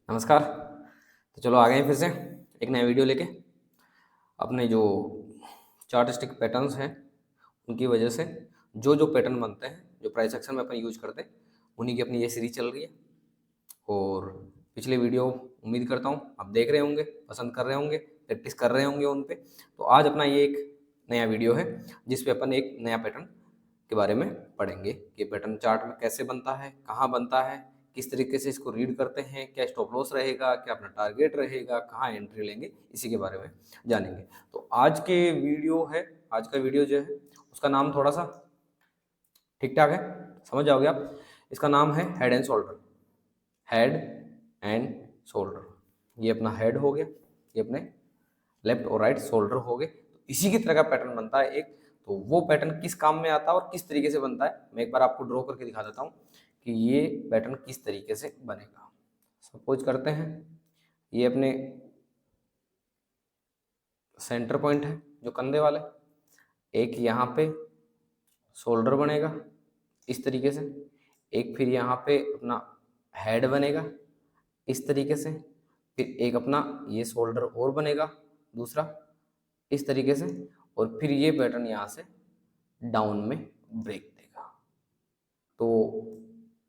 नमस्कार। तो चलो आ गए हैं फिर से एक नया वीडियो लेके। अपने जो चार्ट स्टिक पैटर्न्स हैं उनकी वजह से जो जो पैटर्न बनते हैं, जो प्राइस एक्शन में अपन यूज करते हैं, उन्हीं की अपनी ये सीरीज चल रही है। और पिछले वीडियो उम्मीद करता हूँ आप देख रहे होंगे, पसंद कर रहे होंगे, प्रैक्टिस कर रहे होंगे उन पे। तो आज अपना ये एक नया वीडियो है जिस पे अपन एक नया पैटर्न के बारे में पढ़ेंगे कि पैटर्न चार्ट में कैसे बनता है, कहाँ बनता है, किस तरीके से इसको रीड करते हैं, क्या स्टॉप लॉस रहेगा, क्या अपना टारगेट रहेगा, कहाँ एंट्री लेंगे, इसी के बारे में जानेंगे। तो आज का वीडियो जो है उसका नाम थोड़ा सा ठीक ठाक है, समझ जाओगे आप। इसका नाम है head and shoulder. Head and shoulder, ये अपना हेड हो गया, ये अपने लेफ्ट और राइट शोल्डर हो गए। तो इसी की तरह का पैटर्न बनता है एक। तो वो पैटर्न किस काम में आता है और किस तरीके से बनता है, मैं एक बार आपको ड्रॉ करके दिखा देता हूँ कि ये पैटर्न किस तरीके से बनेगा। सपोज करते हैं ये अपने सेंटर पॉइंट है जो कंधे वाले, एक यहाँ पे शोल्डर बनेगा इस तरीके से, एक फिर यहाँ पे अपना हेड बनेगा इस तरीके से, फिर एक अपना ये शोल्डर और बनेगा दूसरा इस तरीके से, और फिर ये पैटर्न यहाँ से डाउन में ब्रेक देगा। तो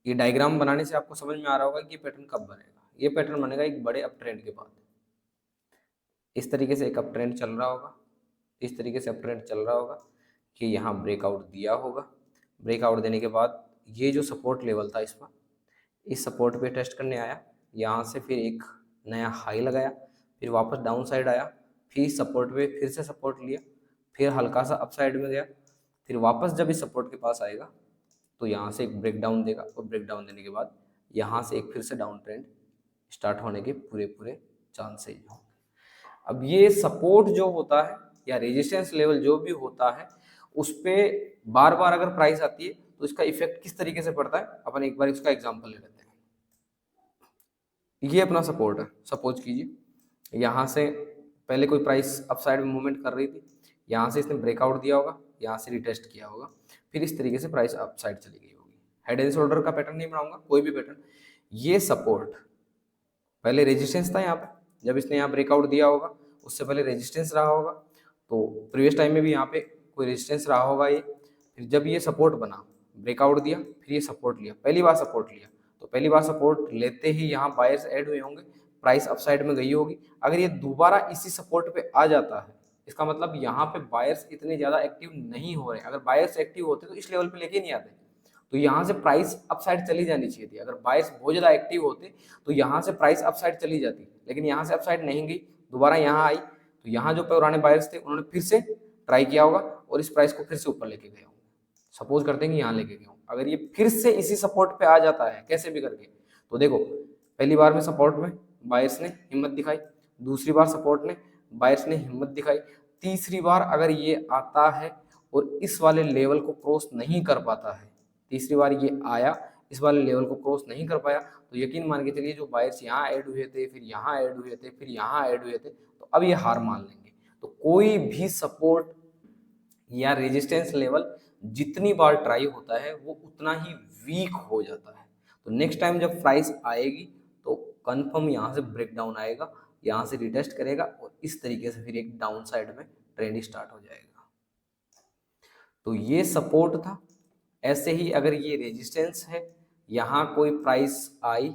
ये डायग्राम बनाने से आपको समझ में आ रहा होगा कि ये पैटर्न कब बनेगा। ये पैटर्न बनेगा एक बड़े अप ट्रेंड के बाद। इस तरीके से एक अप ट्रेंड चल रहा होगा, इस तरीके से अप ट्रेंड चल रहा होगा कि यहाँ ब्रेकआउट दिया होगा। ब्रेकआउट देने के बाद ये जो सपोर्ट लेवल था इस सपोर्ट पे टेस्ट करने आया, यहाँ से फिर एक नया हाई लगाया, फिर वापस डाउन साइड आया, फिर सपोर्ट पे फिर से सपोर्ट लिया, फिर हल्का सा अप साइड में गया, फिर वापस जब इस सपोर्ट के पास आएगा तो यहाँ से एक ब्रेक डाउन देगा, और ब्रेक डाउन देने के बाद यहाँ से एक फिर से डाउन ट्रेंड स्टार्ट होने के पूरे पूरे चांसेज होंगे। अब ये सपोर्ट जो होता है या रेजिस्टेंस लेवल जो भी होता है उस पर बार बार अगर प्राइस आती है तो इसका इफेक्ट किस तरीके से पड़ता है, अपन एक बार इसका एग्जांपल ले लेते हैं। ये अपना सपोर्ट है, सपोज कीजिए यहाँ से पहले कोई प्राइस अप साइड में मूवमेंट कर रही थी, यहाँ से इसने ब्रेकआउट दिया होगा, यहाँ से रिटेस्ट किया होगा, फिर इस तरीके से प्राइस अप साइड चली गई होगी। हेड एंड शोल्डर का पैटर्न नहीं बनाऊंगा, कोई भी पैटर्न। ये सपोर्ट पहले रेजिस्टेंस था यहाँ पे, जब इसने यहाँ ब्रेकआउट दिया होगा उससे पहले रेजिस्टेंस रहा होगा, तो प्रीवियस टाइम में भी यहाँ पे कोई रेजिस्टेंस रहा होगा ये। फिर जब ये सपोर्ट बना, ब्रेकआउट दिया, फिर ये सपोर्ट लिया, पहली बार सपोर्ट लिया, तो पहली बार सपोर्ट लेते ही यहाँ बायर्स ऐड हुए होंगे, प्राइस अप साइड में गई होगी। अगर ये दोबारा इसी सपोर्ट पे आ जाता है, इसका मतलब यहाँ पे बायर्स इतने ज़्यादा एक्टिव नहीं हो रहे। अगर बायर्स एक्टिव होते तो इस लेवल पे लेके नहीं आते, तो यहाँ से प्राइस अप साइड चली जानी चाहिए थी। अगर बायर्स बहुत ज़्यादा एक्टिव होते तो यहाँ से प्राइस अप साइड चली जाती, लेकिन यहाँ से अप साइड नहीं गई, दोबारा यहाँ आई, तो यहाँ जो पुराने बायर्स थे उन्होंने फिर से ट्राई किया होगा और इस प्राइस को फिर से ऊपर लेके गए होंगे। सपोज करते हैं कि यहाँ लेके गए हों, अगर ये फिर से इसी सपोर्ट पे आ जाता है कैसे भी करके, तो देखो पहली बार में सपोर्ट में बायर्स ने हिम्मत दिखाई, दूसरी बार सपोर्ट ने बायर्स ने हिम्मत दिखाई, तीसरी बार अगर ये आता है और इस वाले लेवल को क्रॉस नहीं कर पाता है, तीसरी बार ये आया इस वाले लेवल को क्रॉस नहीं कर पाया, तो यकीन मान के चलिए जो बायर्स यहाँ ऐड हुए थे, फिर यहाँ ऐड हुए थे, फिर यहाँ ऐड हुए थे, तो अब ये हार मान लेंगे। तो कोई भी सपोर्ट या रेजिस्टेंस लेवल जितनी बार ट्राई होता है वो उतना ही वीक हो जाता है। तो नेक्स्ट टाइम जब प्राइस आएगी तो कंफर्म यहाँ से ब्रेक डाउन आएगा, यहाँ से रिटेस्ट करेगा और इस तरीके से फिर एक डाउन साइड में ट्रेंड स्टार्ट हो जाएगा। तो ये सपोर्ट था। ऐसे ही अगर ये रेजिस्टेंस है, यहाँ कोई प्राइस आई,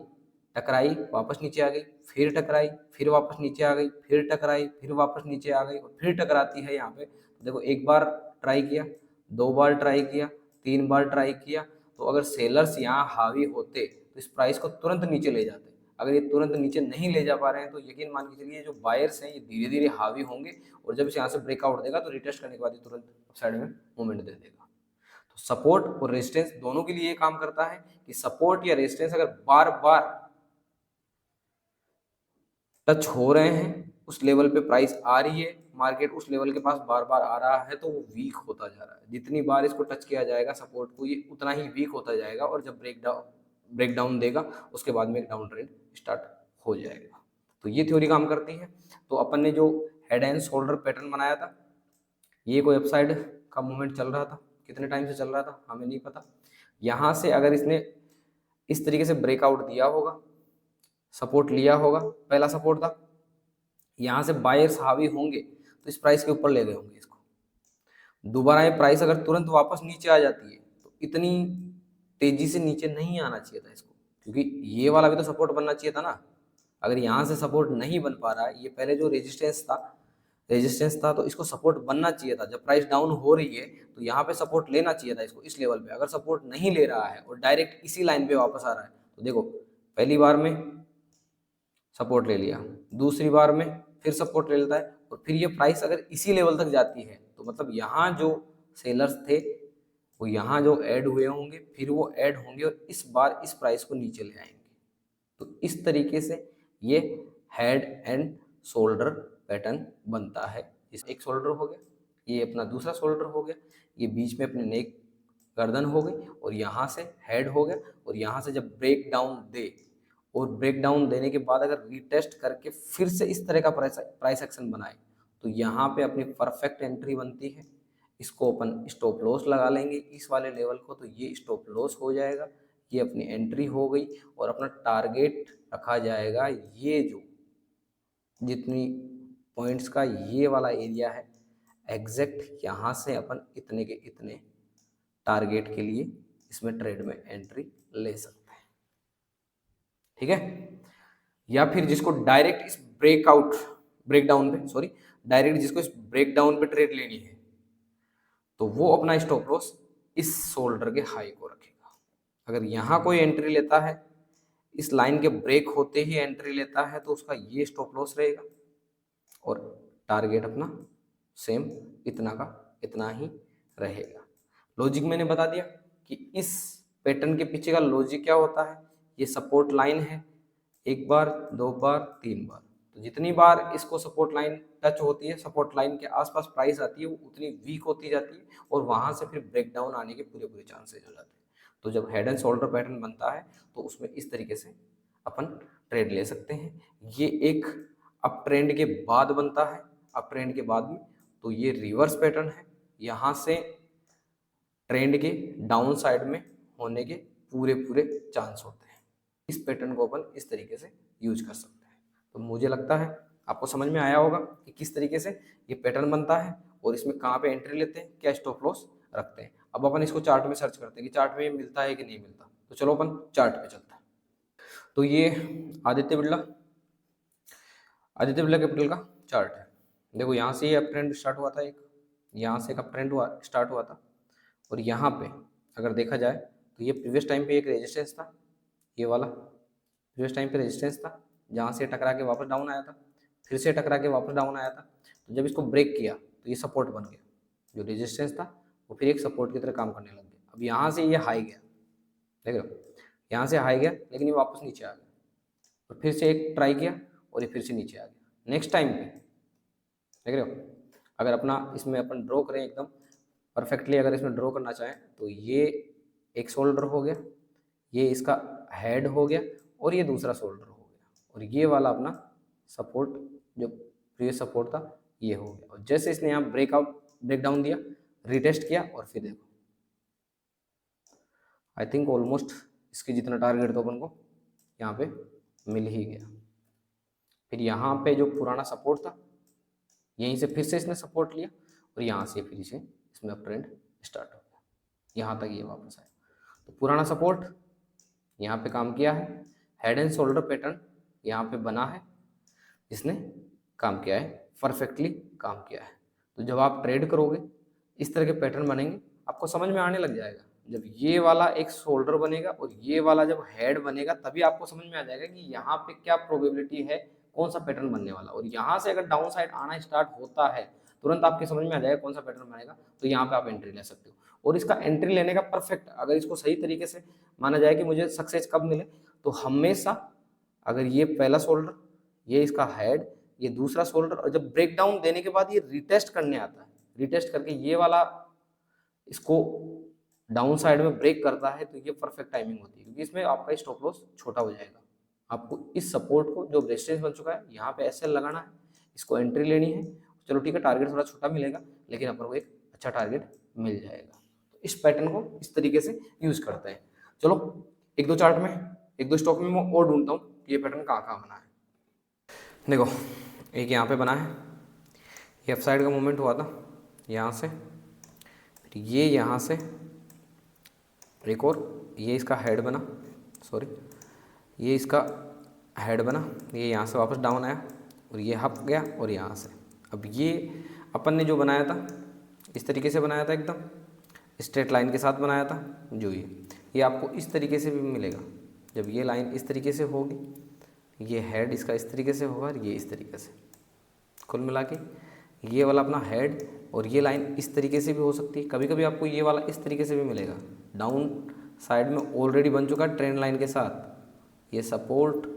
टकराई, वापस नीचे आ गई, फिर टकराई, फिर वापस नीचे आ गई, फिर टकराई, फिर वापस नीचे आ गई और फिर टकराती है यहाँ पे। तो देखो एक बार ट्राई किया, दो बार ट्राई किया, तीन बार ट्राई किया, तो अगर सेलर्स यहाँ हावी होते तो इस प्राइस को तुरंत नीचे ले जाते। अगर ये तुरंत नीचे नहीं ले जा पा रहे हैं तो यकीन मान के चलिए जो बायर्स हैं ये धीरे धीरे हावी होंगे और जब इसे यहाँ से ब्रेकआउट देगा तो रिटेस्ट करने के बाद ये तुरंत साइड में मूवमेंट दे देगा। तो सपोर्ट और रेजिस्टेंस दोनों के लिए ये काम करता है कि सपोर्ट या रेजिस्टेंस अगर बार बार टच हो रहे हैं, उस लेवल पे प्राइस आ रही है, मार्केट उस लेवल के पास बार बार आ रहा है, तो वो वीक होता जा रहा है। जितनी बार इसको टच किया जाएगा सपोर्ट को, ये उतना ही वीक होता जाएगा और जब ब्रेक डाउन देगा उसके बाद में एक डाउन ट्रेंड स्टार्ट हो जाएगा। तो ये थ्योरी काम करती है। तो अपन ने जो हेड एंड शोल्डर पैटर्न बनाया था, ये कोई अपसाइड का मूवमेंट चल रहा था, कितने टाइम से चल रहा था हमें नहीं पता। यहाँ से अगर इसने इस तरीके से ब्रेकआउट दिया होगा, सपोर्ट लिया होगा, पहला सपोर्ट था, यहाँ से बायर्स हावी होंगे तो इस प्राइस के ऊपर ले गए होंगे इसको। दोबारा ये प्राइस अगर तुरंत वापस नीचे आ जाती है तो इतनी तेजी से नीचे नहीं आना चाहिए था इसको, क्योंकि ये वाला भी तो सपोर्ट बनना चाहिए था ना। अगर यहाँ से सपोर्ट नहीं बन पा रहा है, ये पहले जो रेजिस्टेंस था तो इसको सपोर्ट बनना चाहिए था। जब प्राइस डाउन हो रही है तो यहाँ पे सपोर्ट लेना चाहिए था इसको, इस लेवल पे। अगर सपोर्ट नहीं ले रहा है और डायरेक्ट इसी लाइन पे वापस आ रहा है तो देखो, पहली बार में सपोर्ट ले लिया, दूसरी बार में फिर सपोर्ट ले लेता है, और फिर ये प्राइस अगर इसी लेवल तक जाती है तो मतलब यहाँ जो सेलर्स थे वो यहाँ जो ऐड हुए होंगे, फिर वो ऐड होंगे और इस बार इस प्राइस को नीचे ले आएंगे। तो इस तरीके से ये हेड एंड शोल्डर पैटर्न बनता है। इस एक शोल्डर हो गया, ये अपना दूसरा शोल्डर हो गया, ये बीच में अपने नेक गर्दन हो गई, और यहाँ से हेड हो गया, और यहाँ से जब ब्रेक डाउन दे और ब्रेक डाउन देने के बाद अगर रीटेस्ट करके फिर से इस तरह का प्राइस एक्शन बनाए तो यहाँ पे अपनी परफेक्ट एंट्री बनती है। इसको अपन स्टॉप लॉस लगा लेंगे इस वाले लेवल को, तो ये स्टॉप लॉस हो जाएगा, ये अपनी एंट्री हो गई, और अपना टारगेट रखा जाएगा ये जो जितनी पॉइंट्स का ये वाला एरिया है, एग्जैक्ट यहाँ से अपन इतने के इतने टारगेट के लिए इसमें ट्रेड में एंट्री ले सकते हैं। ठीक है, या फिर जिसको डायरेक्ट इस डायरेक्ट जिसको इस ब्रेकडाउन पे ट्रेड लेनी है तो वो अपना स्टॉप लॉस इस शोल्डर के हाई को रखेगा। अगर यहाँ कोई एंट्री लेता है, इस लाइन के ब्रेक होते ही एंट्री लेता है, तो उसका ये स्टॉप लॉस रहेगा, और टारगेट अपना सेम इतना का इतना ही रहेगा। लॉजिक मैंने बता दिया कि इस पैटर्न के पीछे का लॉजिक क्या होता है। ये सपोर्ट लाइन है, एक बार, दो बार, तीन बार, तो जितनी बार इसको सपोर्ट लाइन टच होती है, सपोर्ट लाइन के आसपास प्राइस आती है, वो उतनी वीक होती जाती है, और वहां से फिर ब्रेक डाउन आने के पूरे पूरे चांसेस हो जाते हैं। तो जब हेड एंड शोल्डर पैटर्न बनता है तो उसमें इस तरीके से अपन ट्रेड ले सकते हैं। ये एक अप ट्रेंड के बाद बनता है, अप ट्रेंड के बाद में, तो ये रिवर्स पैटर्न है। यहाँ से ट्रेंड के डाउन साइड में होने के पूरे पूरे चांस होते हैं। इस पैटर्न को अपन इस तरीके से यूज कर सकते हैं। तो मुझे लगता है आपको समझ में आया होगा कि किस तरीके से ये पैटर्न बनता है और इसमें कहाँ पे एंट्री लेते हैं, क्या स्टॉप लॉस रखते हैं। अब अपन इसको चार्ट में सर्च करते हैं कि चार्ट में ये मिलता है कि नहीं मिलता। तो चलो अपन चार्ट पे चलते हैं। तो ये आदित्य बिरला कैपिटल का चार्ट है। देखो यहाँ से ये अप ट्रेंड स्टार्ट हुआ था, एक यहाँ से एक अप ट्रेंड स्टार्ट हुआ था, और यहाँ पे अगर देखा जाए तो ये प्रीवियस टाइम पे एक रेजिस्टेंस था, ये वाला प्रीवियस टाइम पे रेजिस्टेंस था, जहाँ से टकरा के वापस डाउन आया था, फिर से टकरा के वापस डाउन आया था। तो जब इसको ब्रेक किया तो ये सपोर्ट बन गया, जो रेजिस्टेंस था वो फिर एक सपोर्ट की तरह काम करने लग गया। अब यहाँ से ये हाई गया, देख रहे हो, यहाँ से हाई गया, लेकिन ये वापस नीचे आ गया, और फिर से एक ट्राई किया और ये फिर से नीचे आ गया। नेक्स्ट टाइम पे देख रहे हो, अगर अपना इसमें अपन ड्रॉ करें एकदम परफेक्टली, अगर इसमें ड्रॉ करना चाहें तो ये एक शोल्डर हो गया, ये इसका हेड हो गया, और ये दूसरा शोल्डर हो गया, और ये वाला अपना सपोर्ट जो प्रीवियस सपोर्ट था ये हो गया। और जैसे इसने यहाँ ब्रेक डाउन दिया, रिटेस्ट किया, और फिर देखो आई थिंक ऑलमोस्ट इसके जितना टारगेट तो अपन को यहाँ पे मिल ही गया। फिर यहाँ पे जो पुराना सपोर्ट था यहीं से फिर से इसने सपोर्ट लिया, और यहाँ से फिर इसे इसमें अप ट्रेंड स्टार्ट हो गया, यहाँ तक ये वापस आया। तो पुराना सपोर्ट यहाँ पे काम किया है, हेड एंड शोल्डर पैटर्न यहाँ पे बना है, इसने काम किया है, परफेक्टली काम किया है। तो जब आप ट्रेड करोगे इस तरह के पैटर्न बनेंगे, आपको समझ में आने लग जाएगा। जब ये वाला एक शोल्डर बनेगा और ये वाला जब हेड बनेगा, तभी आपको समझ में आ जाएगा कि यहाँ पे क्या प्रोबेबिलिटी है, कौन सा पैटर्न बनने वाला। और यहाँ से अगर डाउन साइड आना स्टार्ट होता है, तुरंत आपके समझ में आ जाएगा कौन सा पैटर्न बनेगा, तो यहाँ पे आप एंट्री ले सकते हो। और इसका एंट्री लेने का परफेक्ट, अगर इसको सही तरीके से माना जाए कि मुझे सक्सेस कब मिले, तो हमेशा अगर ये पहला शोल्डर, ये इसका हेड, ये दूसरा शोल्डर, और जब ब्रेक डाउन देने के बाद ये रिटेस्ट करने आता है, रिटेस्ट करके ये वाला इसको डाउन साइड में ब्रेक करता है, तो ये परफेक्ट टाइमिंग होती है, क्योंकि इसमें आपका स्टॉप लॉस छोटा हो जाएगा। आपको इस सपोर्ट को जो रेजिस्टेंस बन चुका है यहाँ पे एसएल लगाना है, इसको एंट्री लेनी है। चलो ठीक है, टारगेट थोड़ा छोटा मिलेगा, लेकिन अपन को एक अच्छा टारगेट मिल जाएगा। तो इस पैटर्न को इस तरीके से यूज करते हैं। चलो एक दो चार्ट में, एक दो स्टॉक में मैं और ढूंढता हूँ ये पैटर्न कहाँ कहाँ बना है। देखो एक यहाँ पे बना है, ये अप साइड का मूवमेंट हुआ था यहाँ से, फिर ये यहाँ से एक और, ये इसका हेड बना, सॉरी ये इसका हेड बना, ये यहाँ से वापस डाउन आया और ये हप गया और यहाँ से। अब ये अपन ने जो बनाया था इस तरीके से बनाया था, एकदम स्ट्रेट लाइन के साथ बनाया था, जो ये आपको इस तरीके से भी मिलेगा। जब ये लाइन इस तरीके से होगी, ये हेड इसका इस तरीके से होगा और ये इस तरीके से, कुल मिला के ये वाला अपना हेड और ये लाइन इस तरीके से भी हो सकती है। कभी कभी आपको ये वाला इस तरीके से भी मिलेगा, डाउन साइड में ऑलरेडी बन चुका है ट्रेंड लाइन के साथ, ये सपोर्ट,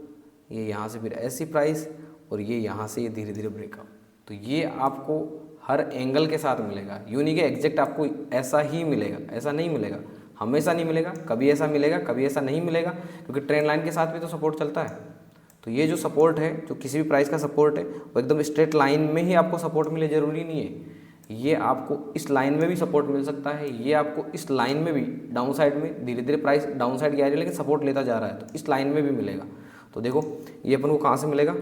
ये यहाँ से फिर ऐसी प्राइस और ये यहाँ से ये धीरे धीरे ब्रेकआउट। तो ये आपको हर एंगल के साथ मिलेगा, यूँ नहीं कि एग्जैक्ट आपको ऐसा ही मिलेगा, ऐसा नहीं मिलेगा, हमेशा नहीं मिलेगा, कभी ऐसा मिलेगा कभी ऐसा नहीं मिलेगा, क्योंकि ट्रेंड लाइन के साथ भी तो सपोर्ट चलता है। तो ये जो सपोर्ट है, जो किसी भी प्राइस का सपोर्ट है, वो एकदम स्ट्रेट लाइन में ही आपको सपोर्ट मिले ज़रूरी नहीं है। ये आपको इस लाइन में भी सपोर्ट मिल सकता है, ये आपको इस लाइन में भी डाउन साइड में धीरे धीरे प्राइस डाउन साइड की आ रही है लेकिन सपोर्ट लेता जा रहा है, तो इस लाइन में भी मिलेगा। तो देखो ये अपन को कहाँ से मिलेगा,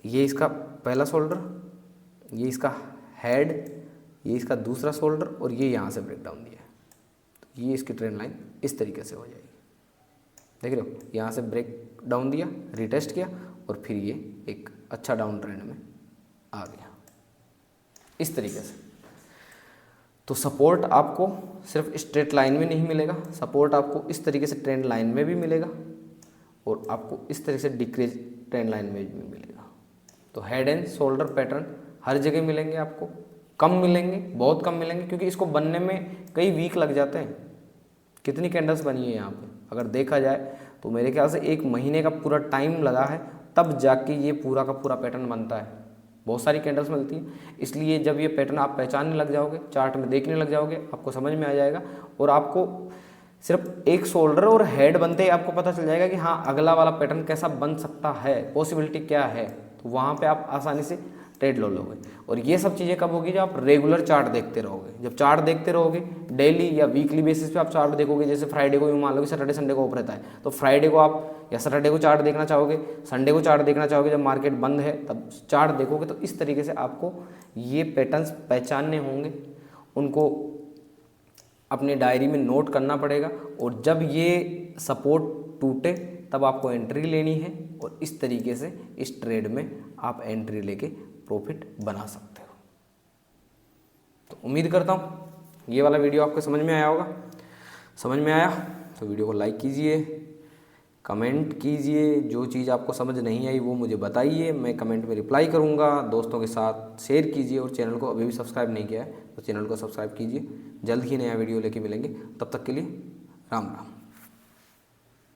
ये इसका पहला शोल्डर, ये इसका हेड, ये इसका दूसरा शोल्डर और ये यहाँ से ब्रेक डाउन दिया है। तो ये इसकी ट्रेंड लाइन इस तरीके से हो जाएगी, देख रहे हो, यहाँ से ब्रेक डाउन दिया, रिटेस्ट किया और फिर ये एक अच्छा डाउन ट्रेंड में आ गया इस तरीके से। तो सपोर्ट आपको सिर्फ स्ट्रेट लाइन में नहीं मिलेगा, सपोर्ट आपको इस तरीके से ट्रेंड लाइन में भी मिलेगा और आपको इस तरीके से डिक्रीज ट्रेंड लाइन में भी मिलेगा। तो हेड एंड शोल्डर पैटर्न हर जगह मिलेंगे आपको, कम मिलेंगे, बहुत कम मिलेंगे, क्योंकि इसको बनने में कई वीक लग जाते हैं। कितनी कैंडल्स बनी है यहाँ पे अगर देखा जाए तो मेरे ख्याल से 1 महीने का पूरा टाइम लगा है, तब जाके ये पूरा का पूरा पैटर्न बनता है। बहुत सारी कैंडल्स मिलती हैं, इसलिए जब ये पैटर्न आप पहचानने लग जाओगे, चार्ट में देखने लग जाओगे, आपको समझ में आ जाएगा और आपको सिर्फ एक शोल्डर और हेड बनते ही आपको पता चल जाएगा कि हाँ अगला वाला पैटर्न कैसा बन सकता है, पॉसिबिलिटी क्या है। तो वहाँ पे आप आसानी से ट्रेड लो लोगे। और ये सब चीज़ें कब होगी, जब आप रेगुलर चार्ट देखते रहोगे। जब चार्ट देखते रहोगे डेली या वीकली बेसिस पे आप चार्ट देखोगे, जैसे फ्राइडे को यूँ मान लो कि सैटरडे संडे को ऑफ रहता है, तो फ्राइडे को आप या सैटरडे को चार्ट देखना चाहोगे, संडे को चार्ट देखना चाहोगे, जब मार्केट बंद है तब चार्ट देखोगे। तो इस तरीके से आपको ये पैटर्न्स पहचानने होंगे, उनको अपनी डायरी में नोट करना पड़ेगा और जब ये सपोर्ट टूटे तब आपको एंट्री लेनी है और इस तरीके से इस ट्रेड में आप एंट्री लेके प्रॉफिट बना सकते हो। तो उम्मीद करता हूँ ये वाला वीडियो आपको समझ में आया होगा। समझ में आया तो वीडियो को लाइक कीजिए, कमेंट कीजिए, जो चीज़ आपको समझ नहीं आई वो मुझे बताइए, मैं कमेंट में रिप्लाई करूँगा। दोस्तों के साथ शेयर कीजिए और चैनल को अभी भी सब्सक्राइब नहीं किया है तो चैनल को सब्सक्राइब कीजिए। जल्द ही नया वीडियो लेके मिलेंगे, तब तक के लिए राम राम।